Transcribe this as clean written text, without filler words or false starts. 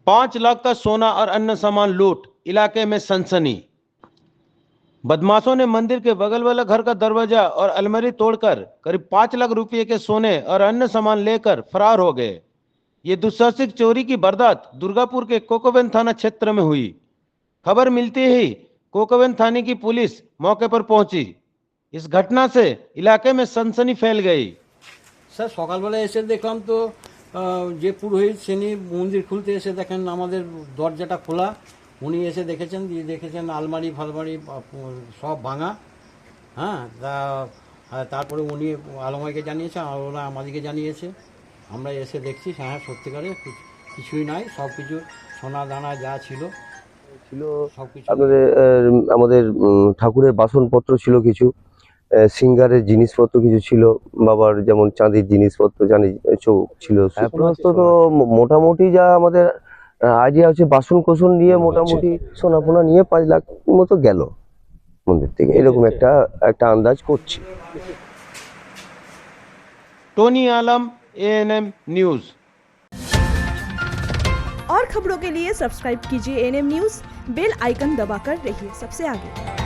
5 लाख का सोना और अन्य सामान लूट, इलाके में सनसनी। बदमाशों ने मंदिर के बगल वाले घर का दरवाजा और अलमारी तोड़कर करीब 5 लाख रुपए के सोने और अन्य सामान लेकर फरार हो गए। ये दुस्साहसिक चोरी की वारदात दुर्गापुर के कोकोबेन थाना क्षेत्र में हुई। खबर मिलते ही कोकोबेन थाने की पुलिस मौके पर पहुंची। इस घटना से इलाके में सनसनी फैल गई। স্যার সকালবেলা এসে দেখলাম তো যে পুরোহিত তিনি মন্দির খুলতে এসে দেখেন আমাদের দরজাটা খোলা। উনি এসে দেখেছেন, দিয়ে দেখেছেন আলমারি ফালমারি সব ভাঙা। হ্যাঁ, তারপরে উনি আলমারিকে জানিয়েছে আর ওরা আমাদেরকে জানিয়েছে। আমরা এসে দেখছি হ্যাঁ সত্যিকারে কিছুই নাই, সব কিছু সোনা দানা যা ছিল সবকিছু। আপনাদের আমাদের ঠাকুরের বাসনপত্র ছিল, কিছু সিঙ্গারের জিনিসপত্র কিছু ছিল, বাবার যেমন চাঁদির জিনিসপত্র, জানি চোখ ছিল। তো মোটামুটি যা আমাদের আইডিয়া হচ্ছে বাসন কোসন নিয়ে মোটামুটি সোনা ফোনা নিয়ে 5 লাখ মতো গেল মন্দির থেকে, এরকম একটা আন্দাজ করছি। टोनी आलम, ANM न्यूज। और खबरों के लिए सब्सक्राइब कीजिए ANM न्यूज, बेल आइकन दबाकर रहिए सबसे आगे।